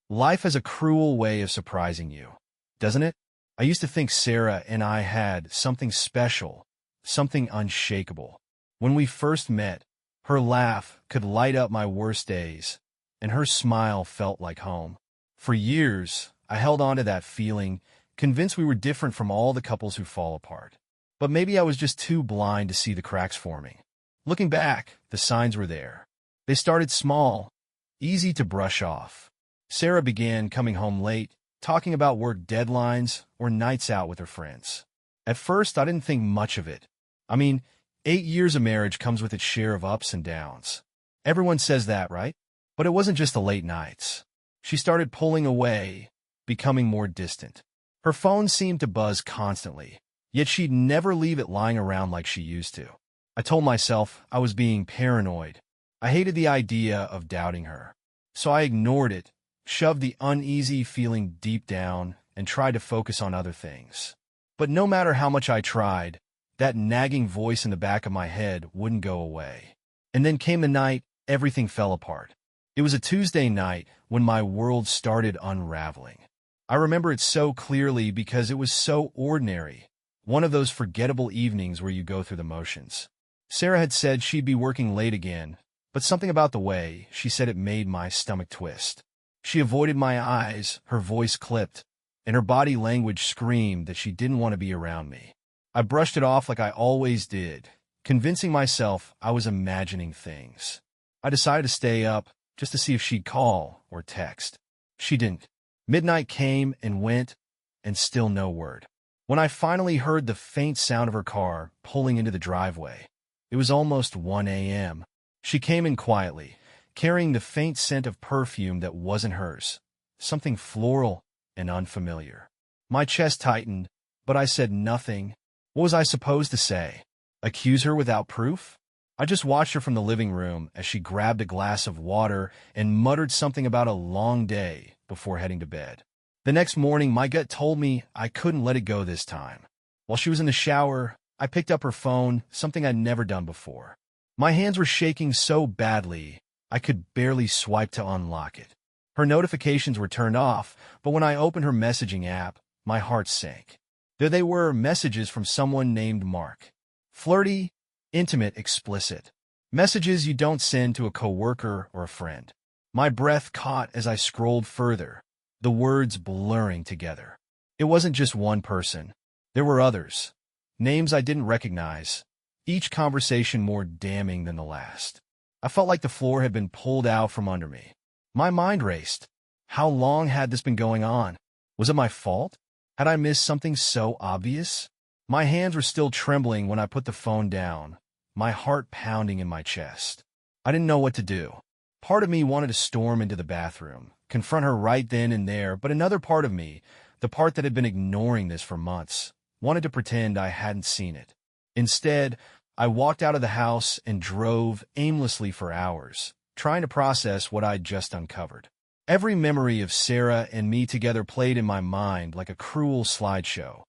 Life has a cruel way of surprising you, doesn't it? I used to think Sarah and I had something special, something unshakable. When we first met, her laugh could light up my worst days, and her smile felt like home. For years, I held on to that feeling, convinced we were different from all the couples who fall apart. But maybe I was just too blind to see the cracks forming. Looking back, the signs were there. They started small, easy to brush off. Sarah began coming home late, talking about work deadlines or nights out with her friends. At first, I didn't think much of it. I mean, 8 years of marriage comes with its share of ups and downs. Everyone says that, right? But it wasn't just the late nights. She started pulling away, becoming more distant. Her phone seemed to buzz constantly, yet she'd never leave it lying around like she used to. I told myself I was being paranoid. I hated the idea of doubting her. So I ignored it, shoved the uneasy feeling deep down, and tried to focus on other things. But no matter how much I tried, that nagging voice in the back of my head wouldn't go away. And then came the night everything fell apart. It was a Tuesday night when my world started unraveling. I remember it so clearly because it was so ordinary, one of those forgettable evenings where you go through the motions. Sarah had said she'd be working late again, but something about the way she said it made my stomach twist. She avoided my eyes, her voice clipped, and her body language screamed that she didn't want to be around me. I brushed it off like I always did, convincing myself I was imagining things. I decided to stay up just to see if she'd call or text. She didn't. Midnight came and went, and still no word. When I finally heard the faint sound of her car pulling into the driveway, it was almost 1 a.m. She came in quietly, carrying the faint scent of perfume that wasn't hers, something floral and unfamiliar. My chest tightened, but I said nothing. What was I supposed to say? Accuse her without proof? I just watched her from the living room as she grabbed a glass of water and muttered something about a long day before heading to bed. The next morning, my gut told me I couldn't let it go this time. While she was in the shower, I picked up her phone, something I'd never done before. My hands were shaking so badly, I could barely swipe to unlock it. Her notifications were turned off, but when I opened her messaging app, my heart sank. There they were, messages from someone named Mark. Flirty, intimate, explicit. Messages you don't send to a coworker or a friend. My breath caught as I scrolled further, the words blurring together. It wasn't just one person. There were others. Names I didn't recognize, each conversation more damning than the last. I felt like the floor had been pulled out from under me. My mind raced. How long had this been going on? Was it my fault? Had I missed something so obvious? My hands were still trembling when I put the phone down, my heart pounding in my chest. I didn't know what to do. Part of me wanted to storm into the bathroom, confront her right then and there, but another part of me, the part that had been ignoring this for months, wanted to pretend I hadn't seen it. Instead, I walked out of the house and drove aimlessly for hours, trying to process what I'd just uncovered. Every memory of Sarah and me together played in my mind like a cruel slideshow,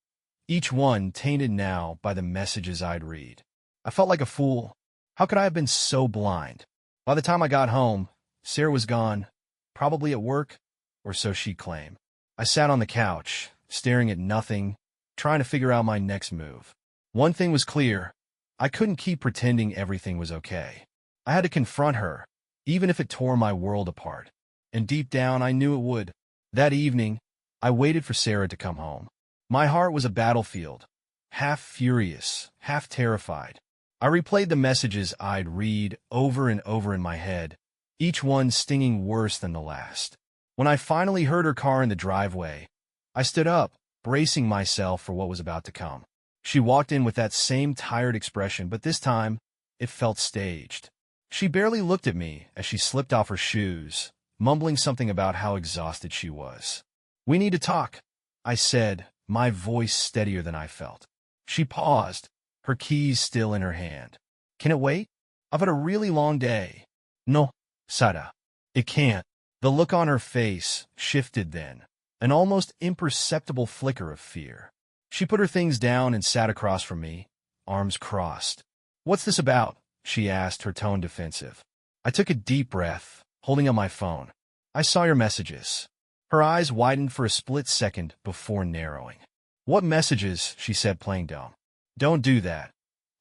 each one tainted now by the messages I'd read. I felt like a fool. How could I have been so blind? By the time I got home, Sarah was gone, probably at work, or so she'd claim. I sat on the couch, staring at nothing, trying to figure out my next move. One thing was clear. I couldn't keep pretending everything was okay. I had to confront her, even if it tore my world apart. And deep down, I knew it would. That evening, I waited for Sarah to come home. My heart was a battlefield, half furious, half terrified. I replayed the messages I'd read over and over in my head, each one stinging worse than the last. When I finally heard her car in the driveway, I stood up, bracing myself for what was about to come. She walked in with that same tired expression, but this time, it felt staged. She barely looked at me as she slipped off her shoes, mumbling something about how exhausted she was. "We need to talk," I said, my voice steadier than I felt. She paused, her keys still in her hand. "Can it wait? I've had a really long day." "No, Sarah, it can't." The look on her face shifted then, an almost imperceptible flicker of fear. She put her things down and sat across from me, arms crossed. "What's this about?" she asked, her tone defensive. I took a deep breath, holding up my phone. "I saw your messages. Her eyes widened for a split second before narrowing. "What messages?" she said, playing dumb. "Don't do that,"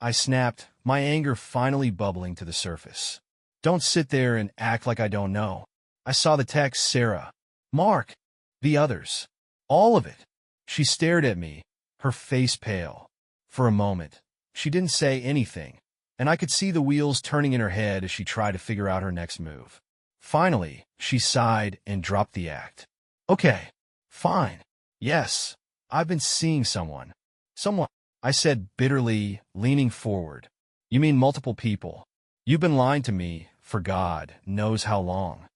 I snapped, my anger finally bubbling to the surface. "Don't sit there and act like I don't know. I saw the text, Sarah. Mark. The others. All of it." She stared at me, her face pale. For a moment, she didn't say anything, and I could see the wheels turning in her head as she tried to figure out her next move. Finally, she sighed and dropped the act. "Okay, fine. Yes, I've been seeing someone." "Someone," I said bitterly, leaning forward. "You mean multiple people? You've been lying to me for God knows how long."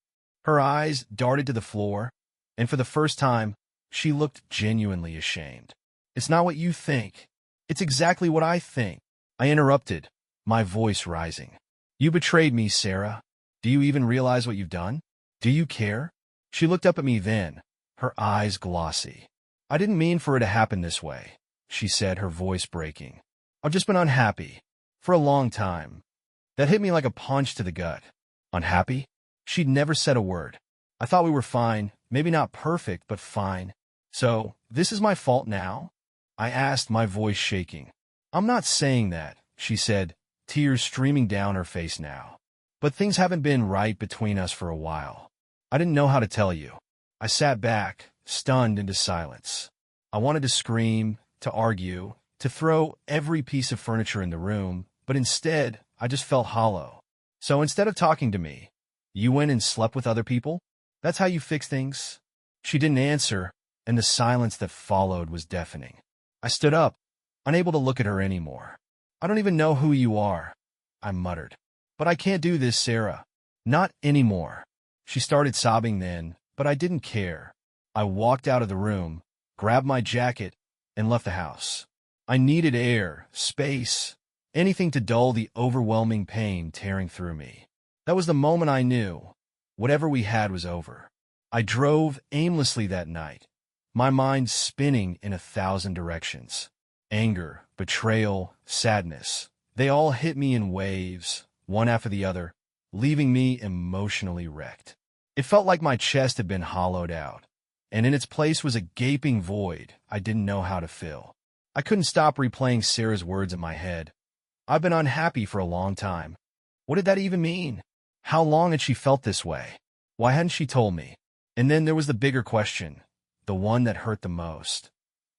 Her eyes darted to the floor, and for the first time, she looked genuinely ashamed. "It's not what you think. It's exactly what I think," I interrupted, my voice rising. "You betrayed me, Sarah. Do you even realize what you've done? Do you care?" She looked up at me then, her eyes glossy. "I didn't mean for it to happen this way," she said, her voice breaking. "I've just been unhappy. For a long time." That hit me like a punch to the gut. Unhappy? She'd never said a word. I thought we were fine, maybe not perfect, but fine. "So, this is my fault now?" I asked, my voice shaking. "I'm not saying that," she said, tears streaming down her face now. "But things haven't been right between us for a while. I didn't know how to tell you." I sat back, stunned into silence. I wanted to scream, to argue, to throw every piece of furniture in the room, but instead, I just felt hollow. "So instead of talking to me, you went and slept with other people? That's how you fix things?" She didn't answer, and the silence that followed was deafening. I stood up, unable to look at her anymore. "I don't even know who you are," I muttered. "But I can't do this, Sarah. Not anymore." She started sobbing then, but I didn't care. I walked out of the room, grabbed my jacket, and left the house. I needed air, space, anything to dull the overwhelming pain tearing through me. That was the moment I knew whatever we had was over. I drove aimlessly that night, my mind spinning in 1,000 directions. Anger, betrayal, sadness, they all hit me in waves, one after the other, leaving me emotionally wrecked. It felt like my chest had been hollowed out, and in its place was a gaping void I didn't know how to fill. I couldn't stop replaying Sarah's words in my head. "I've been unhappy for a long time." What did that even mean? How long had she felt this way? Why hadn't she told me? And then there was the bigger question, the one that hurt the most.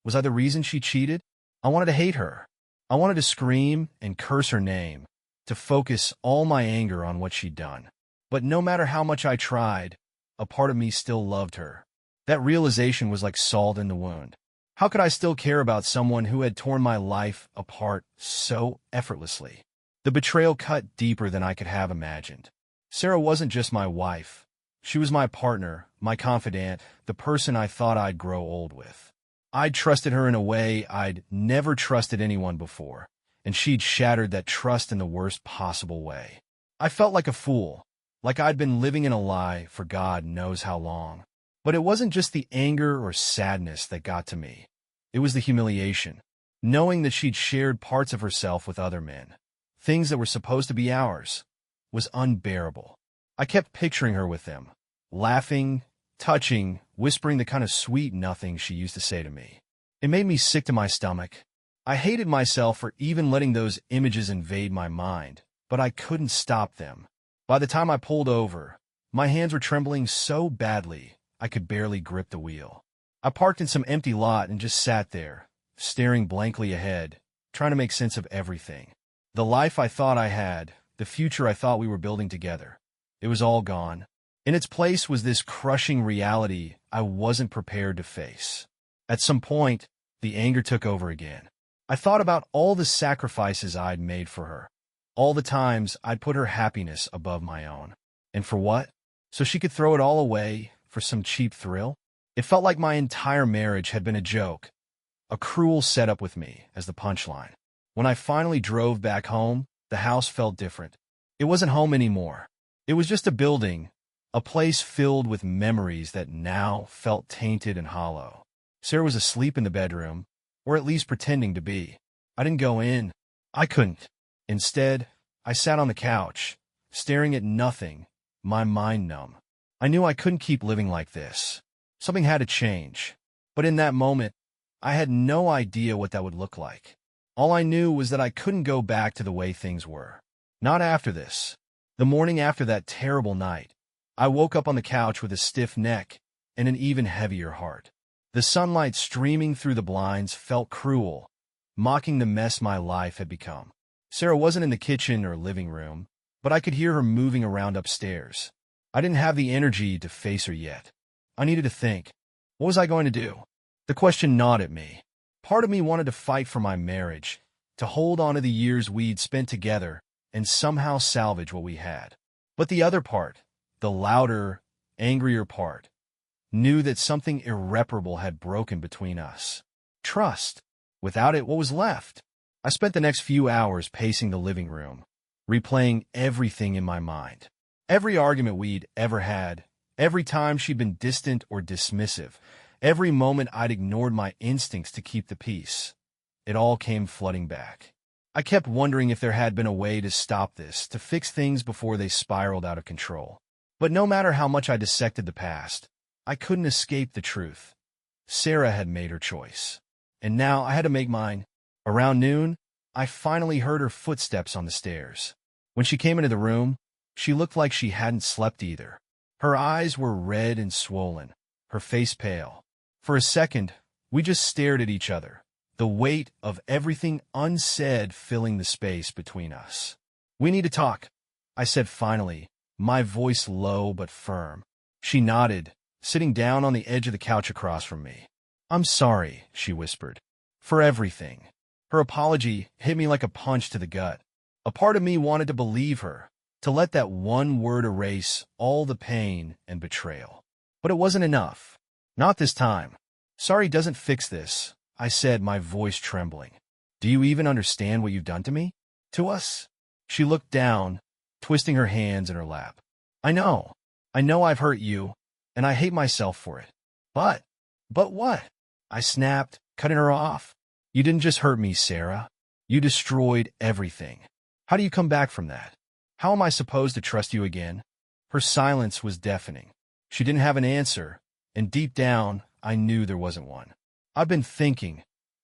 Was I the reason she cheated? I wanted to hate her. I wanted to scream and curse her name, to focus all my anger on what she'd done. But no matter how much I tried, a part of me still loved her. That realization was like salt in the wound. How could I still care about someone who had torn my life apart so effortlessly? The betrayal cut deeper than I could have imagined. Sarah wasn't just my wife. She was my partner, my confidant, the person I thought I'd grow old with. I'd trusted her in a way I'd never trusted anyone before, and she'd shattered that trust in the worst possible way. I felt like a fool, like I'd been living in a lie for God knows how long. But it wasn't just the anger or sadness that got to me. It was the humiliation, knowing that she'd shared parts of herself with other men, things that were supposed to be ours, was unbearable. I kept picturing her with them, laughing, touching, whispering the kind of sweet nothing she used to say to me. It made me sick to my stomach. I hated myself for even letting those images invade my mind, but I couldn't stop them. By the time I pulled over, my hands were trembling so badly I could barely grip the wheel. I parked in some empty lot and just sat there, staring blankly ahead, trying to make sense of everything. The life I thought I had, the future I thought we were building together, it was all gone. In its place was this crushing reality I wasn't prepared to face. At some point, the anger took over again. I thought about all the sacrifices I'd made for her, all the times I'd put her happiness above my own. And for what? So she could throw it all away for some cheap thrill? It felt like my entire marriage had been a joke, a cruel setup with me as the punchline. When I finally drove back home, the house felt different. It wasn't home anymore. It was just a building, a place filled with memories that now felt tainted and hollow. Sarah was asleep in the bedroom, or at least pretending to be. I didn't go in. I couldn't. Instead, I sat on the couch, staring at nothing, my mind numb. I knew I couldn't keep living like this. Something had to change. But in that moment, I had no idea what that would look like. All I knew was that I couldn't go back to the way things were. Not after this. The morning after that terrible night, I woke up on the couch with a stiff neck and an even heavier heart. The sunlight streaming through the blinds felt cruel, mocking the mess my life had become. Sarah wasn't in the kitchen or living room, but I could hear her moving around upstairs. I didn't have the energy to face her yet. I needed to think. What was I going to do? The question gnawed at me. Part of me wanted to fight for my marriage, to hold on to the years we'd spent together and somehow salvage what we had. But the other part, the louder, angrier part, knew that something irreparable had broken between us. Trust. Without it, what was left? I spent the next few hours pacing the living room, replaying everything in my mind. Every argument we'd ever had, every time she'd been distant or dismissive, every moment I'd ignored my instincts to keep the peace. It all came flooding back. I kept wondering if there had been a way to stop this, to fix things before they spiraled out of control. But no matter how much I dissected the past, I couldn't escape the truth. Sarah had made her choice, and now I had to make mine. Around noon, I finally heard her footsteps on the stairs. When she came into the room, she looked like she hadn't slept either. Her eyes were red and swollen, her face pale. For a second, we just stared at each other, the weight of everything unsaid filling the space between us. "We need to talk," I said finally, my voice low but firm. She nodded, sitting down on the edge of the couch across from me. "I'm sorry," she whispered, "for everything." Her apology hit me like a punch to the gut. A part of me wanted to believe her, to let that one word erase all the pain and betrayal. But it wasn't enough. Not this time. "Sorry doesn't fix this," I said, my voice trembling. "Do you even understand what you've done to me? To us?" She looked down, twisting her hands in her lap. I know I've hurt you, and I hate myself for it. But what?" I snapped, cutting her off. "You didn't just hurt me, Sarah. You destroyed everything. How do you come back from that? How am I supposed to trust you again?" Her silence was deafening. She didn't have an answer, and deep down, I knew there wasn't one. "I've been thinking,"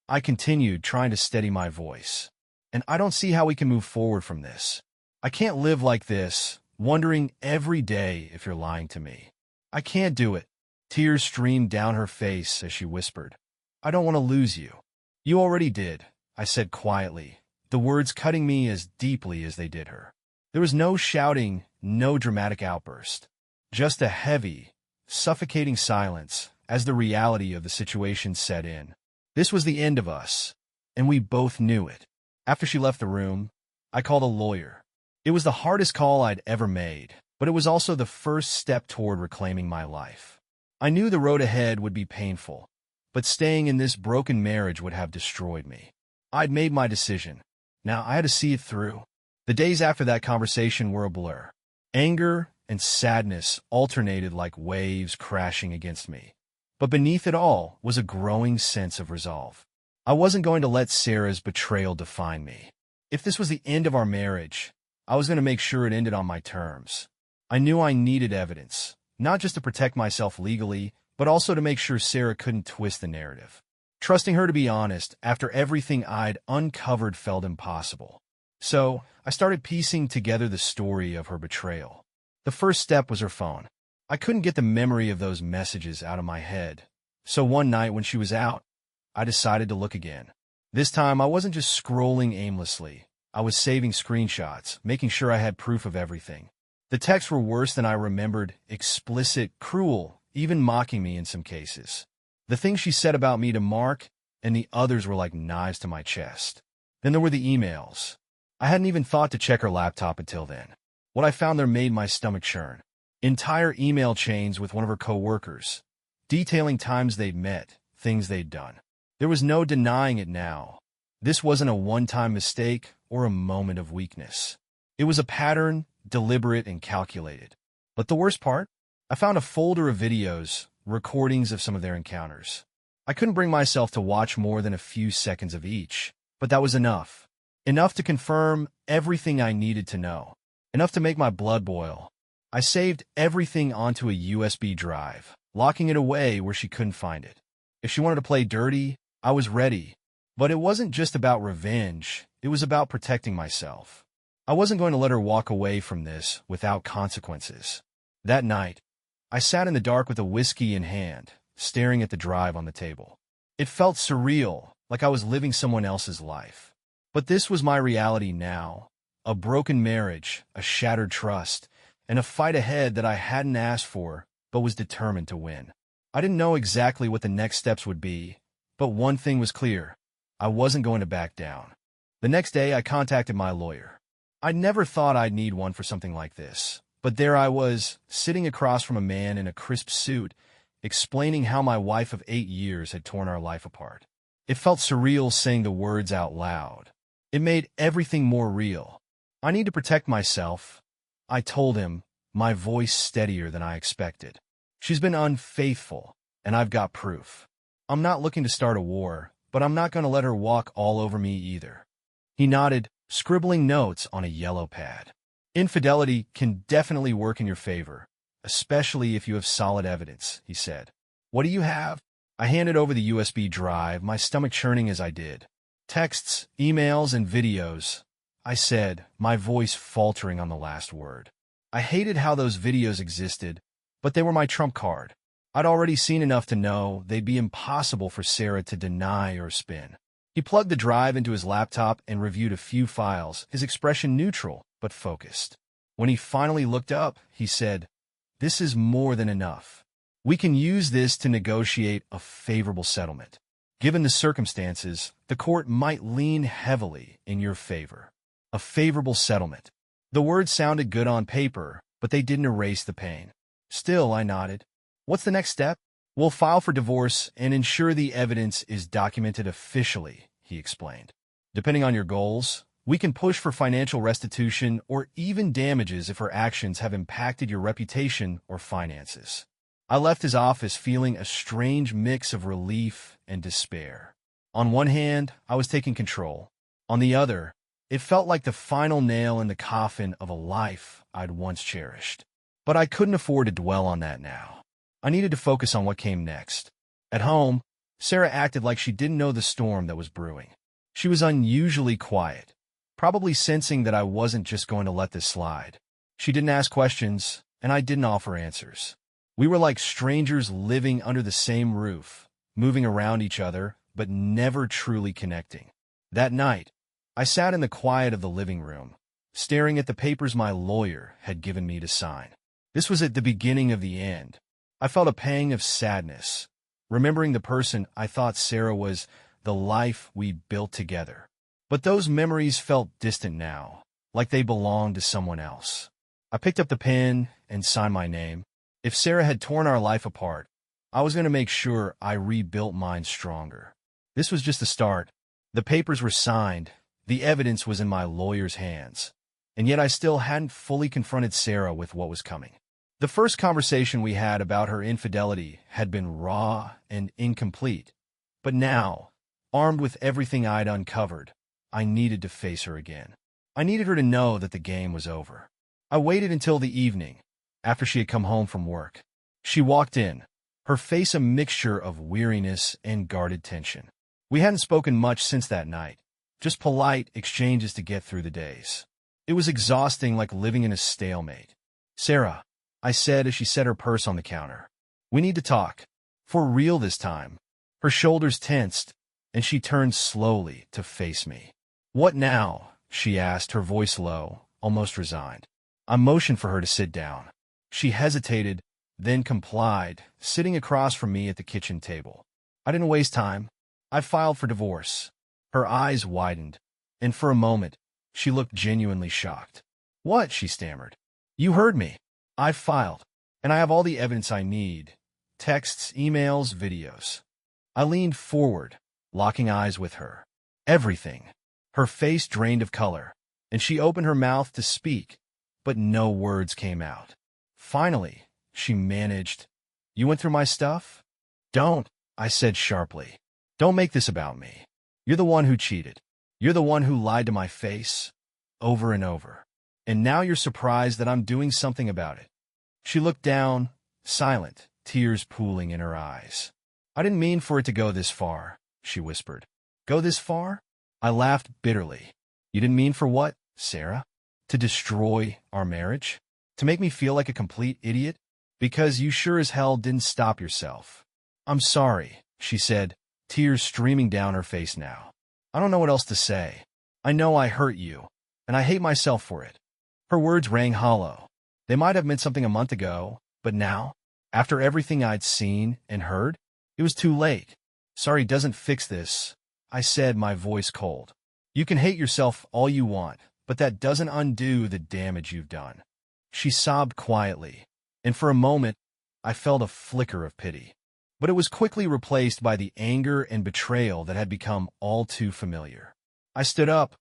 I continued, trying to steady my voice, "and I don't see how we can move forward from this. I can't live like this, wondering every day if you're lying to me. I can't do it." Tears streamed down her face as she whispered, "I don't want to lose you." "You already did," I said quietly, the words cutting me as deeply as they did her. There was no shouting, no dramatic outburst, just a heavy, suffocating silence as the reality of the situation set in. This was the end of us, and we both knew it. After she left the room, I called a lawyer. It was the hardest call I'd ever made, but it was also the first step toward reclaiming my life. I knew the road ahead would be painful, but staying in this broken marriage would have destroyed me. I'd made my decision. Now I had to see it through. The days after that conversation were a blur. Anger and sadness alternated like waves crashing against me. But beneath it all was a growing sense of resolve. I wasn't going to let Sarah's betrayal define me. If this was the end of our marriage, I was going to make sure it ended on my terms. I knew I needed evidence, not just to protect myself legally, but also to make sure Sarah couldn't twist the narrative. Trusting her to be honest after everything I'd uncovered felt impossible. So I started piecing together the story of her betrayal. The first step was her phone. I couldn't get the memory of those messages out of my head. So one night when she was out, I decided to look again. This time I wasn't just scrolling aimlessly. I was saving screenshots, making sure I had proof of everything. The texts were worse than I remembered, explicit, cruel, even mocking me in some cases. The things she said about me to Mark and the others were like knives to my chest. Then there were the emails. I hadn't even thought to check her laptop until then. What I found there made my stomach churn. Entire email chains with one of her coworkers, detailing times they'd met, things they'd done. There was no denying it now. This wasn't a one-time mistake or a moment of weakness. It was a pattern, deliberate and calculated. But the worst part? I found a folder of videos, recordings of some of their encounters. I couldn't bring myself to watch more than a few seconds of each, but that was enough. Enough to confirm everything I needed to know. Enough to make my blood boil. I saved everything onto a USB drive, locking it away where she couldn't find it. If she wanted to play dirty, I was ready. But it wasn't just about revenge, it was about protecting myself. I wasn't going to let her walk away from this without consequences. That night, I sat in the dark with a whiskey in hand, staring at the drive on the table. It felt surreal, like I was living someone else's life. But this was my reality now. A broken marriage, a shattered trust, and a fight ahead that I hadn't asked for, but was determined to win. I didn't know exactly what the next steps would be, but one thing was clear. I wasn't going to back down. The next day, I contacted my lawyer. I never thought I'd need one for something like this, but there I was, sitting across from a man in a crisp suit, explaining how my wife of 8 years had torn our life apart. It felt surreal saying the words out loud. It made everything more real. I need to protect myself, I told him, my voice steadier than I expected. She's been unfaithful, and I've got proof. I'm not looking to start a war, but I'm not going to let her walk all over me either. He nodded, scribbling notes on a yellow pad. Infidelity can definitely work in your favor, especially if you have solid evidence, he said. What do you have? I handed over the USB drive, my stomach churning as I did. Texts, emails, and videos, I said, my voice faltering on the last word. I hated how those videos existed, but they were my trump card. I'd already seen enough to know they'd be impossible for Sarah to deny or spin. He plugged the drive into his laptop and reviewed a few files, his expression neutral but focused. When he finally looked up, he said, "This is more than enough. We can use this to negotiate a favorable settlement. Given the circumstances, the court might lean heavily in your favor." A favorable settlement. The words sounded good on paper, but they didn't erase the pain. Still, I nodded. What's the next step? We'll file for divorce and ensure the evidence is documented officially, he explained. Depending on your goals, we can push for financial restitution or even damages if her actions have impacted your reputation or finances. I left his office feeling a strange mix of relief and despair. On one hand, I was taking control. On the other, it felt like the final nail in the coffin of a life I'd once cherished. But I couldn't afford to dwell on that now. I needed to focus on what came next. At home, Sarah acted like she didn't know the storm that was brewing. She was unusually quiet, probably sensing that I wasn't just going to let this slide. She didn't ask questions, and I didn't offer answers. We were like strangers living under the same roof, moving around each other, but never truly connecting. That night, I sat in the quiet of the living room, staring at the papers my lawyer had given me to sign. This was at the beginning of the end. I felt a pang of sadness, remembering the person I thought Sarah was, the life we built together. But those memories felt distant now, like they belonged to someone else. I picked up the pen and signed my name. If Sarah had torn our life apart, I was going to make sure I rebuilt mine stronger. This was just the start. The papers were signed. The evidence was in my lawyer's hands. And yet I still hadn't fully confronted Sarah with what was coming. The first conversation we had about her infidelity had been raw and incomplete. But now, armed with everything I'd uncovered, I needed to face her again. I needed her to know that the game was over. I waited until the evening, after she had come home from work. She walked in, her face a mixture of weariness and guarded tension. We hadn't spoken much since that night, just polite exchanges to get through the days. It was exhausting, like living in a stalemate. "Sarah," I said as she set her purse on the counter. "We need to talk. For real this time." Her shoulders tensed, and she turned slowly to face me. "What now?" she asked, her voice low, almost resigned. I motioned for her to sit down. She hesitated, then complied, sitting across from me at the kitchen table. I didn't waste time. I filed for divorce. Her eyes widened, and for a moment, she looked genuinely shocked. "What?" she stammered. "You heard me. I filed, and I have all the evidence I need. Texts, emails, videos." I leaned forward, locking eyes with her. Everything. Her face drained of color, and she opened her mouth to speak, but no words came out. Finally, she managed, "You went through my stuff?" "Don't," I said sharply. "Don't make this about me. You're the one who cheated. You're the one who lied to my face, over and over. And now you're surprised that I'm doing something about it." She looked down, silent, tears pooling in her eyes. "I didn't mean for it to go this far," she whispered. "Go this far?" I laughed bitterly. "You didn't mean for what, Sarah? To destroy our marriage? To make me feel like a complete idiot? Because you sure as hell didn't stop yourself." "I'm sorry," she said, tears streaming down her face now. "I don't know what else to say. I know I hurt you, and I hate myself for it." Her words rang hollow. They might have meant something a month ago, but now, after everything I'd seen and heard, it was too late. "Sorry doesn't fix this," I said, my voice cold. "You can hate yourself all you want, but that doesn't undo the damage you've done." She sobbed quietly, and for a moment, I felt a flicker of pity. But it was quickly replaced by the anger and betrayal that had become all too familiar. I stood up,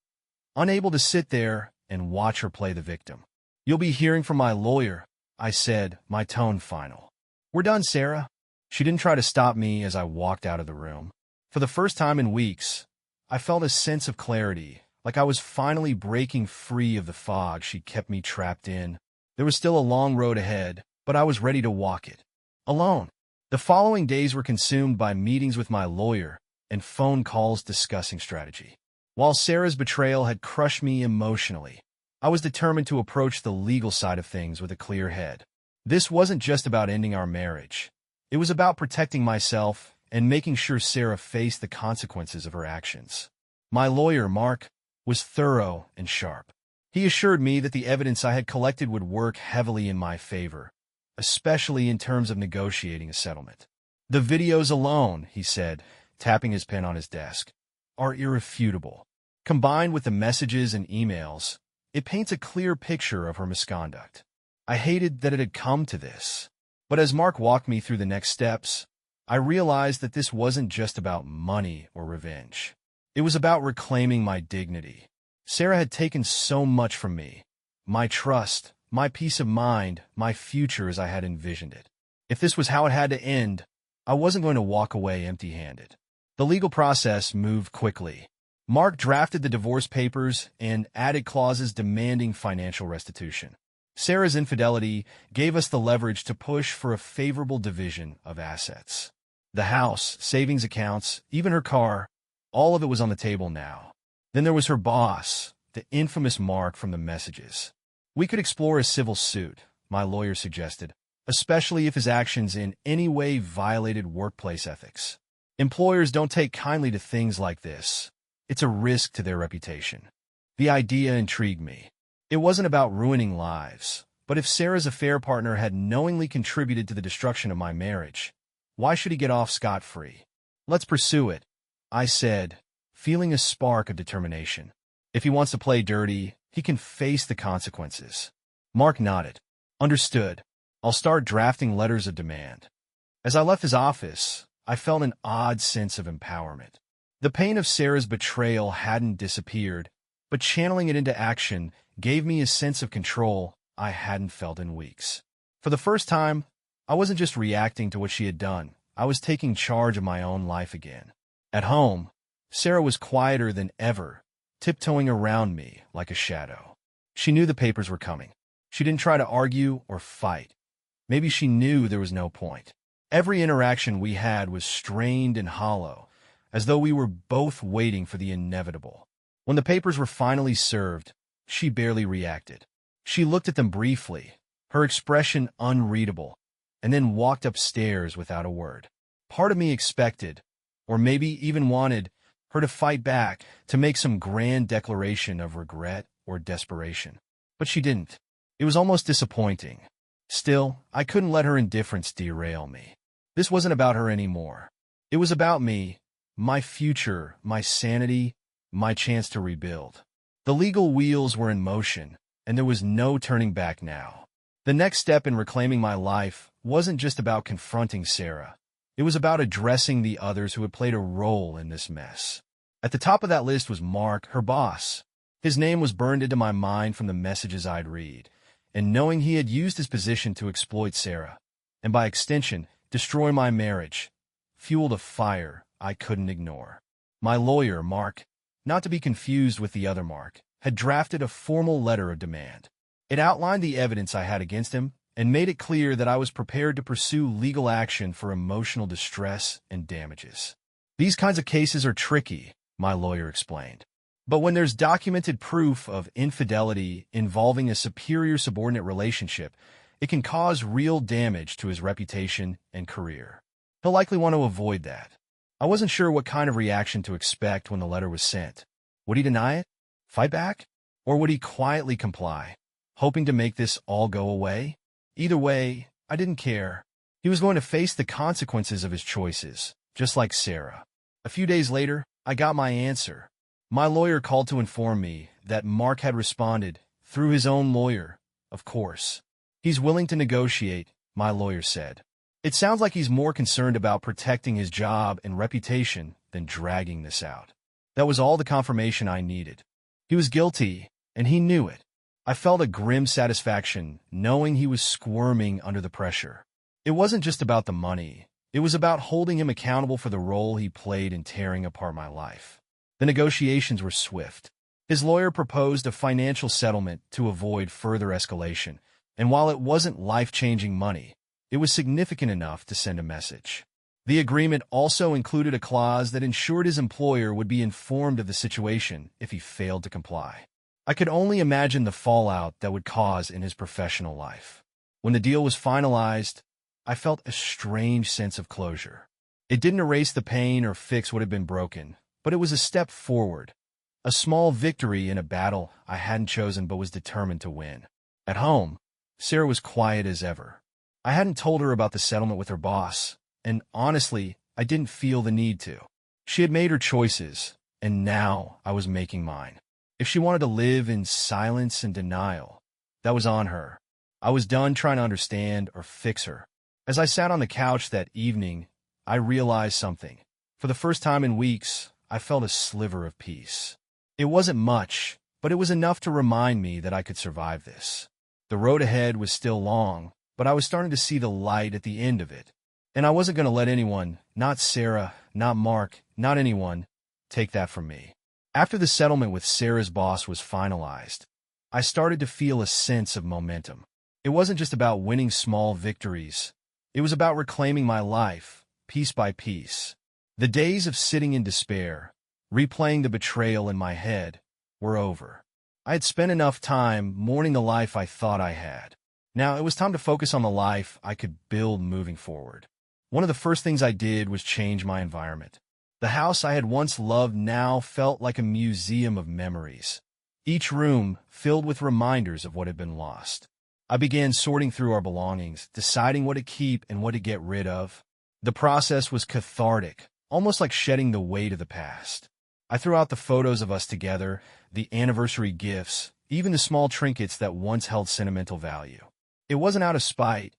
unable to sit there and watch her play the victim. "You'll be hearing from my lawyer," I said, my tone final. "We're done, Sarah." She didn't try to stop me as I walked out of the room. For the first time in weeks, I felt a sense of clarity, like I was finally breaking free of the fog she kept me trapped in. There was still a long road ahead, but I was ready to walk it. Alone. The following days were consumed by meetings with my lawyer and phone calls discussing strategy. While Sarah's betrayal had crushed me emotionally, I was determined to approach the legal side of things with a clear head. This wasn't just about ending our marriage. It was about protecting myself and making sure Sarah faced the consequences of her actions. My lawyer, Mark, was thorough and sharp. He assured me that the evidence I had collected would work heavily in my favor, especially in terms of negotiating a settlement. "The videos alone," he said, tapping his pen on his desk, "are irrefutable. Combined with the messages and emails, it paints a clear picture of her misconduct." I hated that it had come to this. But as Mark walked me through the next steps, I realized that this wasn't just about money or revenge. It was about reclaiming my dignity. Sarah had taken so much from me: my trust, my peace of mind, my future as I had envisioned it. If this was how it had to end, I wasn't going to walk away empty-handed. The legal process moved quickly. Mark drafted the divorce papers and added clauses demanding financial restitution. Sarah's infidelity gave us the leverage to push for a favorable division of assets. The house, savings accounts, even her car, all of it was on the table now. Then there was her boss, the infamous Mark from the messages. We could explore a civil suit, my lawyer suggested, especially if his actions in any way violated workplace ethics. Employers don't take kindly to things like this. It's a risk to their reputation. The idea intrigued me. It wasn't about ruining lives, but if Sarah's affair partner had knowingly contributed to the destruction of my marriage, why should he get off scot-free? "Let's pursue it," I said, feeling a spark of determination. "If he wants to play dirty, he can face the consequences." Mark nodded. "Understood. I'll start drafting letters of demand." As I left his office, I felt an odd sense of empowerment. The pain of Sarah's betrayal hadn't disappeared, but channeling it into action gave me a sense of control I hadn't felt in weeks. For the first time, I wasn't just reacting to what she had done. I was taking charge of my own life again. At home, Sarah was quieter than ever, tiptoeing around me like a shadow. She knew the papers were coming. She didn't try to argue or fight. Maybe she knew there was no point. Every interaction we had was strained and hollow, as though we were both waiting for the inevitable. When the papers were finally served, she barely reacted. She looked at them briefly, her expression unreadable, and then walked upstairs without a word. Part of me expected, or maybe even wanted, her to fight back, to make some grand declaration of regret or desperation. But she didn't. It was almost disappointing. Still, I couldn't let her indifference derail me. This wasn't about her anymore. It was about me, my future, my sanity, my chance to rebuild. The legal wheels were in motion, and there was no turning back now. The next step in reclaiming my life wasn't just about confronting Sarah. It was about addressing the others who had played a role in this mess. At the top of that list was Mark, her boss. His name was burned into my mind from the messages I'd read, and knowing he had used his position to exploit Sarah, and by extension, destroy my marriage, fueled a fire I couldn't ignore. My lawyer, Mark, not to be confused with the other Mark, had drafted a formal letter of demand. It outlined the evidence I had against him and made it clear that I was prepared to pursue legal action for emotional distress and damages. These kinds of cases are tricky, my lawyer explained. But when there's documented proof of infidelity involving a superior-subordinate relationship, it can cause real damage to his reputation and career. He'll likely want to avoid that. I wasn't sure what kind of reaction to expect when the letter was sent. Would he deny it? Fight back? Or would he quietly comply, hoping to make this all go away? Either way, I didn't care. He was going to face the consequences of his choices, just like Sarah. A few days later, I got my answer. My lawyer called to inform me that Mark had responded, through his own lawyer, of course. He's willing to negotiate, my lawyer said. It sounds like he's more concerned about protecting his job and reputation than dragging this out. That was all the confirmation I needed. He was guilty, and he knew it. I felt a grim satisfaction knowing he was squirming under the pressure. It wasn't just about the money. It was about holding him accountable for the role he played in tearing apart my life. The negotiations were swift. His lawyer proposed a financial settlement to avoid further escalation, and while it wasn't life-changing money, it was significant enough to send a message. The agreement also included a clause that ensured his employer would be informed of the situation if he failed to comply. I could only imagine the fallout that would cause in his professional life. When the deal was finalized, I felt a strange sense of closure. It didn't erase the pain or fix what had been broken, but it was a step forward, a small victory in a battle I hadn't chosen but was determined to win. At home, Sarah was quiet as ever. I hadn't told her about the settlement with her boss, and honestly, I didn't feel the need to. She had made her choices, and now I was making mine. If she wanted to live in silence and denial, that was on her. I was done trying to understand or fix her. As I sat on the couch that evening, I realized something. For the first time in weeks, I felt a sliver of peace. It wasn't much, but it was enough to remind me that I could survive this. The road ahead was still long, but I was starting to see the light at the end of it. And I wasn't going to let anyone, not Sarah, not Mark, not anyone, take that from me. After the settlement with Sarah's boss was finalized, I started to feel a sense of momentum. It wasn't just about winning small victories. It was about reclaiming my life, piece by piece. The days of sitting in despair, replaying the betrayal in my head, were over. I had spent enough time mourning the life I thought I had. Now it was time to focus on the life I could build moving forward. One of the first things I did was change my environment. The house I had once loved now felt like a museum of memories, each room filled with reminders of what had been lost. I began sorting through our belongings, deciding what to keep and what to get rid of. The process was cathartic, almost like shedding the weight of the past. I threw out the photos of us together, the anniversary gifts, even the small trinkets that once held sentimental value. It wasn't out of spite.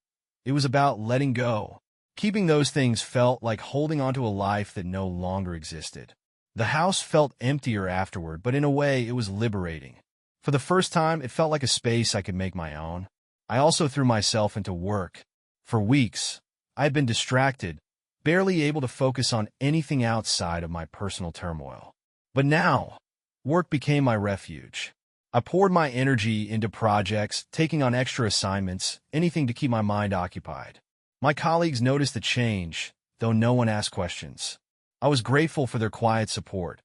It was about letting go. Keeping those things felt like holding onto a life that no longer existed. The house felt emptier afterward, but in a way it was liberating. For the first time, it felt like a space I could make my own. I also threw myself into work. For weeks, I had been distracted, barely able to focus on anything outside of my personal turmoil. But now, work became my refuge. I poured my energy into projects, taking on extra assignments, anything to keep my mind occupied. My colleagues noticed the change, though no one asked questions. I was grateful for their quiet support.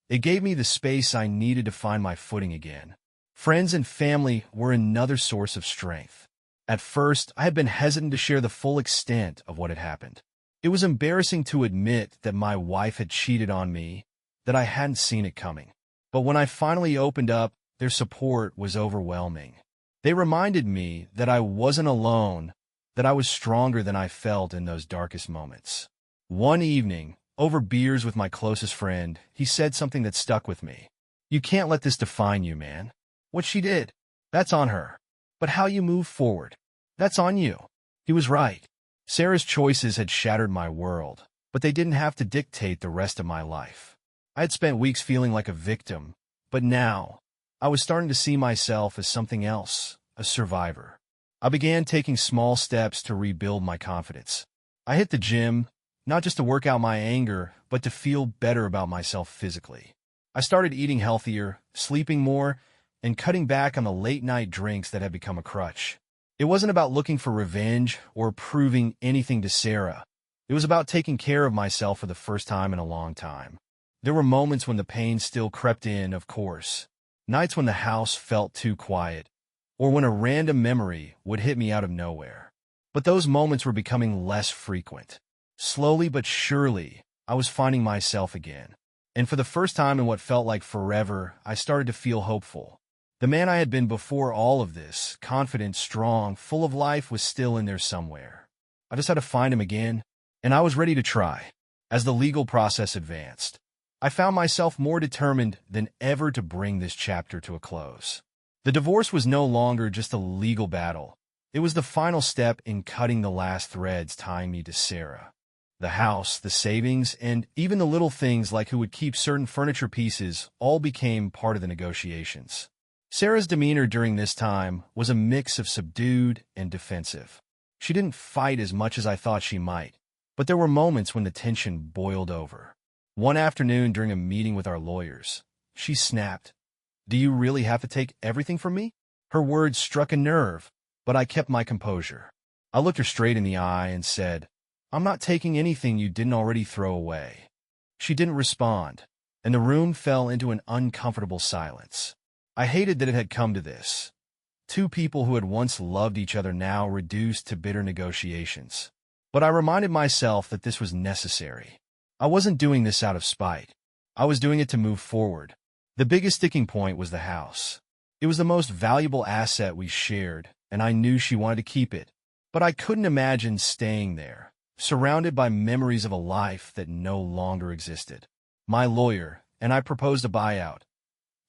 It gave me the space I needed to find my footing again. Friends and family were another source of strength. At first, I had been hesitant to share the full extent of what had happened. It was embarrassing to admit that my wife had cheated on me, that I hadn't seen it coming. But when I finally opened up, their support was overwhelming. They reminded me that I wasn't alone, that I was stronger than I felt in those darkest moments. One evening, over beers with my closest friend, he said something that stuck with me. "You can't let this define you, man. What she did, that's on her. But how you move forward, that's on you." He was right. Sarah's choices had shattered my world, but they didn't have to dictate the rest of my life. I had spent weeks feeling like a victim, but now, I was starting to see myself as something else, a survivor. I began taking small steps to rebuild my confidence. I hit the gym, not just to work out my anger, but to feel better about myself physically. I started eating healthier, sleeping more, and cutting back on the late-night drinks that had become a crutch. It It wasn't about looking for revenge or proving anything to Sarah. It was about taking care of myself for the first time in a long time. There were moments when the pain still crept in, of course. Nights when the house felt too quiet, or when a random memory would hit me out of nowhere. But those moments were becoming less frequent. Slowly but surely, I was finding myself again. And for the first time in what felt like forever, I started to feel hopeful. The man I had been before all of this, confident, strong, full of life, was still in there somewhere. I just had to find him again, and I was ready to try. As the legal process advanced, I found myself more determined than ever to bring this chapter to a close. The divorce was no longer just a legal battle. It was the final step in cutting the last threads tying me to Sarah. The house, the savings, and even the little things like who would keep certain furniture pieces all became part of the negotiations. Sarah's demeanor during this time was a mix of subdued and defensive. She didn't fight as much as I thought she might, but there were moments when the tension boiled over. One afternoon during a meeting with our lawyers, she snapped, "Do you really have to take everything from me?" Her words struck a nerve, but I kept my composure. I looked her straight in the eye and said, "I'm not taking anything you didn't already throw away." She didn't respond, and the room fell into an uncomfortable silence. I hated that it had come to this. Two people who had once loved each other now reduced to bitter negotiations. But I reminded myself that this was necessary. I wasn't doing this out of spite. I was doing it to move forward. The biggest sticking point was the house. It was the most valuable asset we shared, and I knew she wanted to keep it. But I couldn't imagine staying there, surrounded by memories of a life that no longer existed. My lawyer and I proposed a buyout.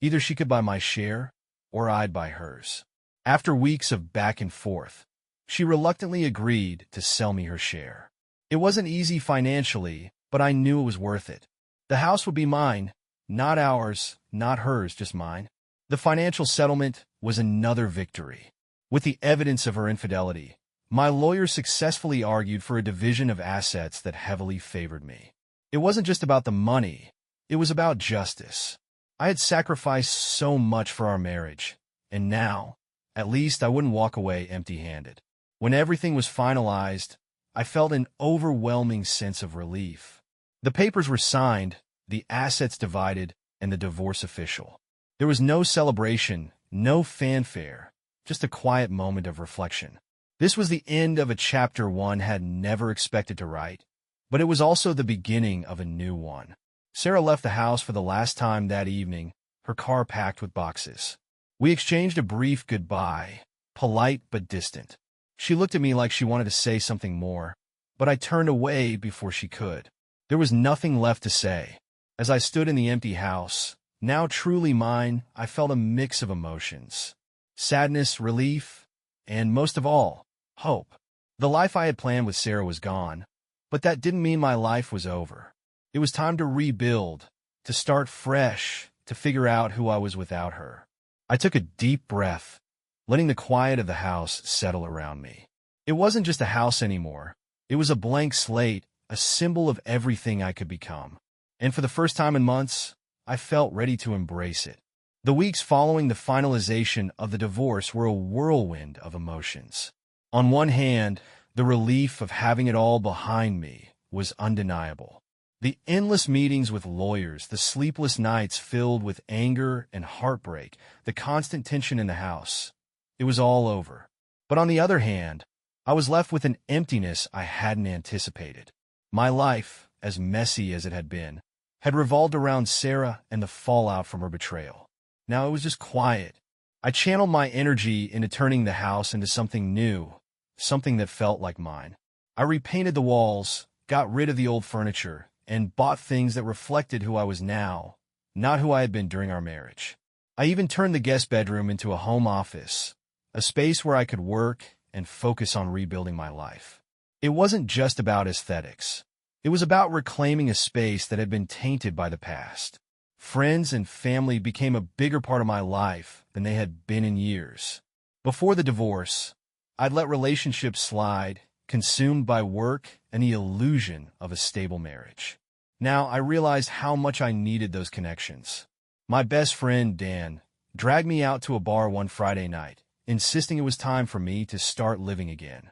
Either she could buy my share, or I'd buy hers. After weeks of back and forth, she reluctantly agreed to sell me her share. It wasn't easy financially, but I knew it was worth it. The house would be mine, not ours, not hers, just mine. The financial settlement was another victory. With the evidence of her infidelity, my lawyer successfully argued for a division of assets that heavily favored me. It wasn't just about the money, it was about justice. I had sacrificed so much for our marriage, and now, at least I wouldn't walk away empty-handed. When everything was finalized, I felt an overwhelming sense of relief. The papers were signed, the assets divided, and the divorce official. There was no celebration, no fanfare, just a quiet moment of reflection. This was the end of a chapter one had never expected to write, but it was also the beginning of a new one. Sarah left the house for the last time that evening, her car packed with boxes. We exchanged a brief goodbye, polite but distant. She looked at me like she wanted to say something more, but I turned away before she could. There was nothing left to say. As I stood in the empty house, now truly mine, I felt a mix of emotions. Sadness, relief, and most of all, hope. The life I had planned with Sarah was gone, but that didn't mean my life was over. It was time to rebuild, to start fresh, to figure out who I was without her. I took a deep breath, letting the quiet of the house settle around me. It wasn't just a house anymore. It was a blank slate, a symbol of everything I could become. And for the first time in months, I felt ready to embrace it. The weeks following the finalization of the divorce were a whirlwind of emotions. On one hand, the relief of having it all behind me was undeniable. The endless meetings with lawyers, the sleepless nights filled with anger and heartbreak, the constant tension in the house. It was all over. But on the other hand, I was left with an emptiness I hadn't anticipated. My life, as messy as it had been, had revolved around Sarah and the fallout from her betrayal. Now it was just quiet. I channeled my energy into turning the house into something new, something that felt like mine. I repainted the walls, got rid of the old furniture, and bought things that reflected who I was now, not who I had been during our marriage. I even turned the guest bedroom into a home office, a space where I could work and focus on rebuilding my life. It wasn't just about aesthetics. It was about reclaiming a space that had been tainted by the past. Friends and family became a bigger part of my life than they had been in years. Before the divorce, I'd let relationships slide, consumed by work and the illusion of a stable marriage. Now I realized how much I needed those connections. My best friend, Dan, dragged me out to a bar one Friday night, insisting it was time for me to start living again.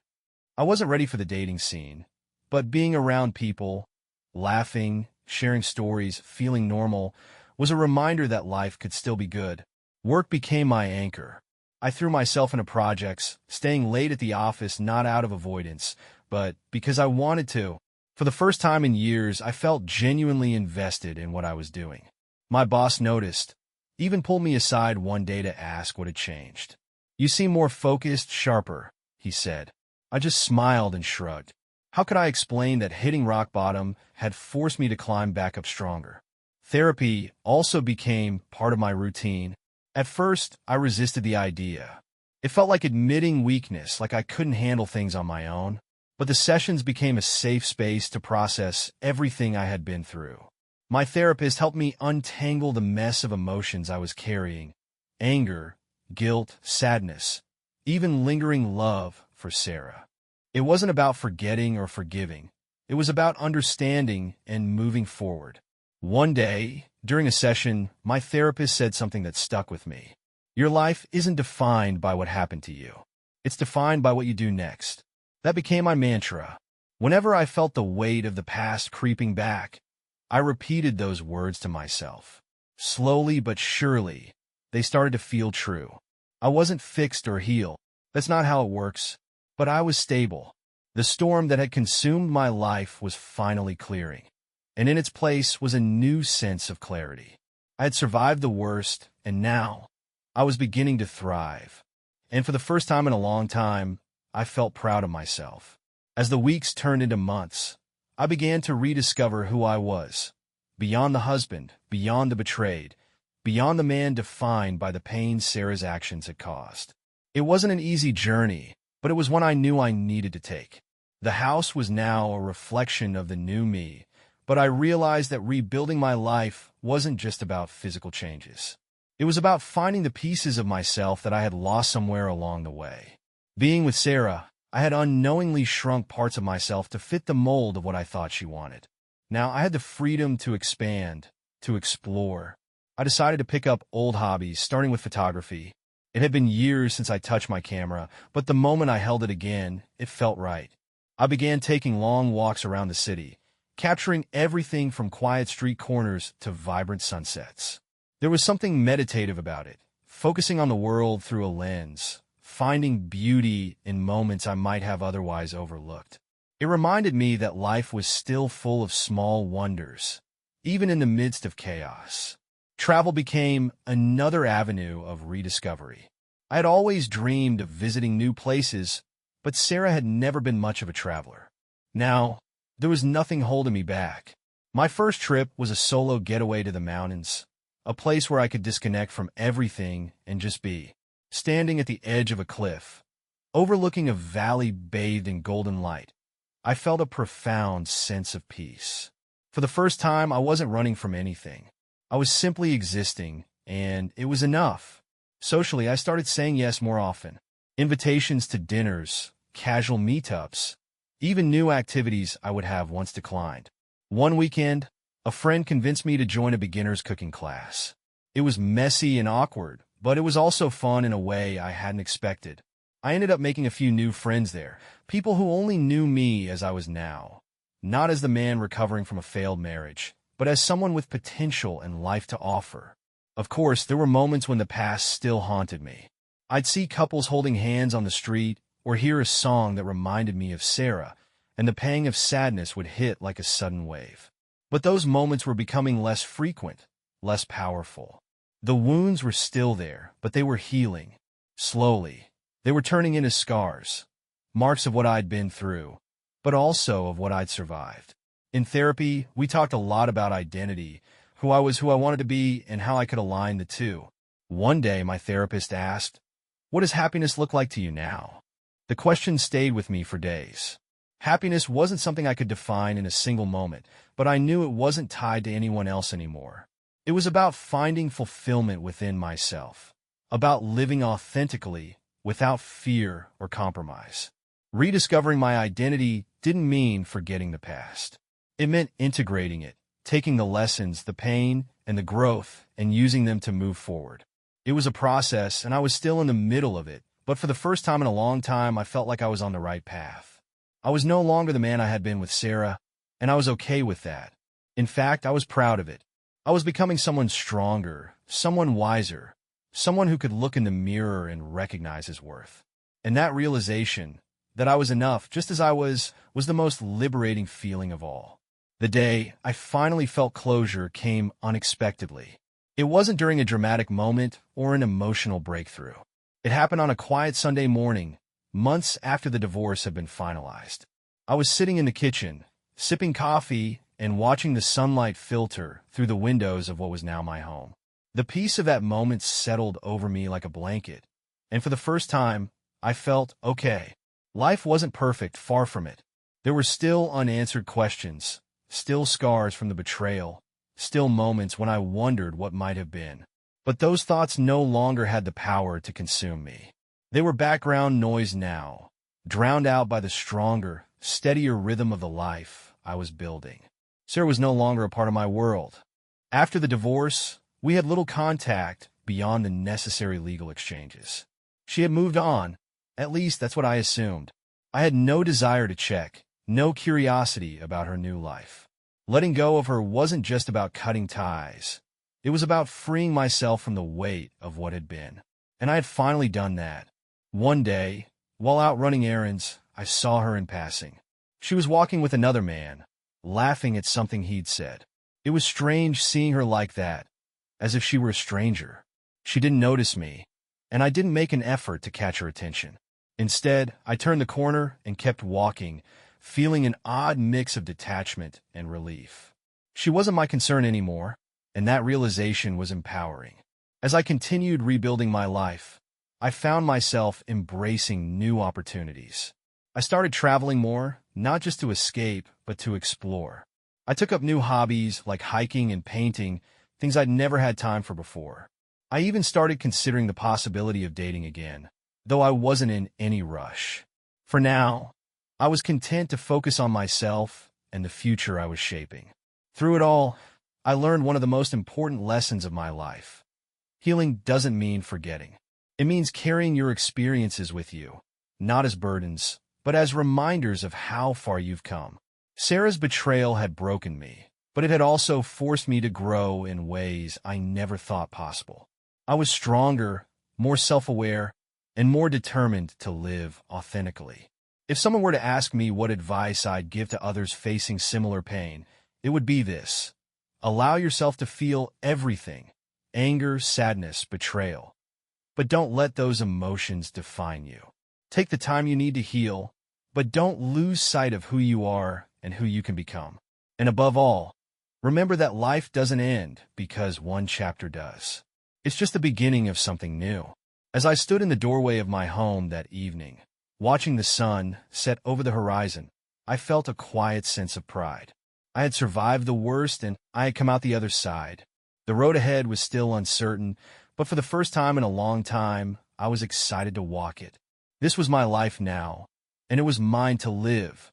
I wasn't ready for the dating scene, but being around people, laughing, sharing stories, feeling normal, was a reminder that life could still be good. Work became my anchor. I threw myself into projects, staying late at the office not out of avoidance, but because I wanted to. For the first time in years, I felt genuinely invested in what I was doing. My boss noticed, even pulled me aside one day to ask what had changed. "You seem more focused, sharper," he said. I just smiled and shrugged. How could I explain that hitting rock bottom had forced me to climb back up stronger? Therapy also became part of my routine. At first, I resisted the idea. It felt like admitting weakness, like I couldn't handle things on my own. But the sessions became a safe space to process everything I had been through. My therapist helped me untangle the mess of emotions I was carrying: anger, guilt, sadness, even lingering love for Sarah. It wasn't about forgetting or forgiving. It was about understanding and moving forward. One day, during a session, my therapist said something that stuck with me. "Your life isn't defined by what happened to you. It's defined by what you do next." That became my mantra. Whenever I felt the weight of the past creeping back, I repeated those words to myself. Slowly but surely, they started to feel true. I wasn't fixed or healed. That's not how it works. But I was stable. The storm that had consumed my life was finally clearing. And in its place was a new sense of clarity. I had survived the worst, and now I was beginning to thrive. And for the first time in a long time, I felt proud of myself. As the weeks turned into months, I began to rediscover who I was. Beyond the husband, beyond the betrayed, beyond the man defined by the pain Sarah's actions had caused. It wasn't an easy journey, but it was one I knew I needed to take. The house was now a reflection of the new me, but I realized that rebuilding my life wasn't just about physical changes. It was about finding the pieces of myself that I had lost somewhere along the way. Being with Sarah, I had unknowingly shrunk parts of myself to fit the mold of what I thought she wanted. Now I had the freedom to expand, to explore. I decided to pick up old hobbies, starting with photography. It had been years since I touched my camera, but the moment I held it again, it felt right. I began taking long walks around the city, capturing everything from quiet street corners to vibrant sunsets. There was something meditative about it, focusing on the world through a lens, finding beauty in moments I might have otherwise overlooked. It reminded me that life was still full of small wonders, even in the midst of chaos. Travel became another avenue of rediscovery. I had always dreamed of visiting new places, but Sarah had never been much of a traveler. Now, there was nothing holding me back. My first trip was a solo getaway to the mountains, a place where I could disconnect from everything and just be. Standing at the edge of a cliff, overlooking a valley bathed in golden light, I felt a profound sense of peace. For the first time, I wasn't running from anything. I was simply existing, and it was enough. Socially, I started saying yes more often. Invitations to dinners, casual meetups, even new activities I would have once declined. One weekend, a friend convinced me to join a beginner's cooking class. It was messy and awkward, but it was also fun in a way I hadn't expected. I ended up making a few new friends there, people who only knew me as I was now. Not as the man recovering from a failed marriage, but as someone with potential and life to offer. Of course, there were moments when the past still haunted me. I'd see couples holding hands on the street, or hear a song that reminded me of Sarah, and the pang of sadness would hit like a sudden wave. But those moments were becoming less frequent, less powerful. The wounds were still there, but they were healing. Slowly, they were turning into scars, marks of what I'd been through, but also of what I'd survived. In therapy, we talked a lot about identity, who I was, who I wanted to be, and how I could align the two. One day, my therapist asked, "What does happiness look like to you now?" The question stayed with me for days. Happiness wasn't something I could define in a single moment, but I knew it wasn't tied to anyone else anymore. It was about finding fulfillment within myself, about living authentically without fear or compromise. Rediscovering my identity didn't mean forgetting the past. It meant integrating it, taking the lessons, the pain, and the growth, and using them to move forward. It was a process, and I was still in the middle of it, But for the first time in a long time, I felt like I was on the right path. I was no longer the man I had been with Sarah, and I was okay with that. In fact, I was proud of it. I was becoming someone stronger, someone wiser, someone who could look in the mirror and recognize his worth. And that realization, that I was enough just as I was the most liberating feeling of all. The day I finally felt closure came unexpectedly. It wasn't during a dramatic moment or an emotional breakthrough. It happened on a quiet Sunday morning, months after the divorce had been finalized. I was sitting in the kitchen, sipping coffee and watching the sunlight filter through the windows of what was now my home. The peace of that moment settled over me like a blanket, and for the first time, I felt okay. Life wasn't perfect, far from it. There were still unanswered questions, still scars from the betrayal, still moments when I wondered what might have been. But those thoughts no longer had the power to consume me. They were background noise now, drowned out by the stronger, steadier rhythm of the life I was building. Sarah was no longer a part of my world. After the divorce, we had little contact beyond the necessary legal exchanges. She had moved on. At least that's what I assumed. I had no desire to check, no curiosity about her new life. Letting go of her wasn't just about cutting ties. It was about freeing myself from the weight of what had been. And I had finally done that. One day, while out running errands, I saw her in passing. She was walking with another man, laughing at something he'd said. It was strange seeing her like that, as if she were a stranger. She didn't notice me, and I didn't make an effort to catch her attention. Instead, I turned the corner and kept walking, feeling an odd mix of detachment and relief. She wasn't my concern anymore, and that realization was empowering. As I continued rebuilding my life, I found myself embracing new opportunities. I started traveling more, not just to escape, but to explore. I took up new hobbies like hiking and painting, things I'd never had time for before. I even started considering the possibility of dating again, though I wasn't in any rush. For now, I was content to focus on myself and the future I was shaping. Through it all, I learned one of the most important lessons of my life. Healing doesn't mean forgetting. It means carrying your experiences with you, not as burdens, but as reminders of how far you've come. Sarah's betrayal had broken me, but it had also forced me to grow in ways I never thought possible. I was stronger, more self-aware, and more determined to live authentically. If someone were to ask me what advice I'd give to others facing similar pain, it would be this. Allow yourself to feel everything: anger, sadness, betrayal. But don't let those emotions define you. Take the time you need to heal, but don't lose sight of who you are and who you can become. And above all, remember that life doesn't end because one chapter does. It's just the beginning of something new. As I stood in the doorway of my home that evening, watching the sun set over the horizon, I felt a quiet sense of pride. I had survived the worst, and I had come out the other side. The road ahead was still uncertain, but for the first time in a long time, I was excited to walk it. This was my life now, and it was mine to live,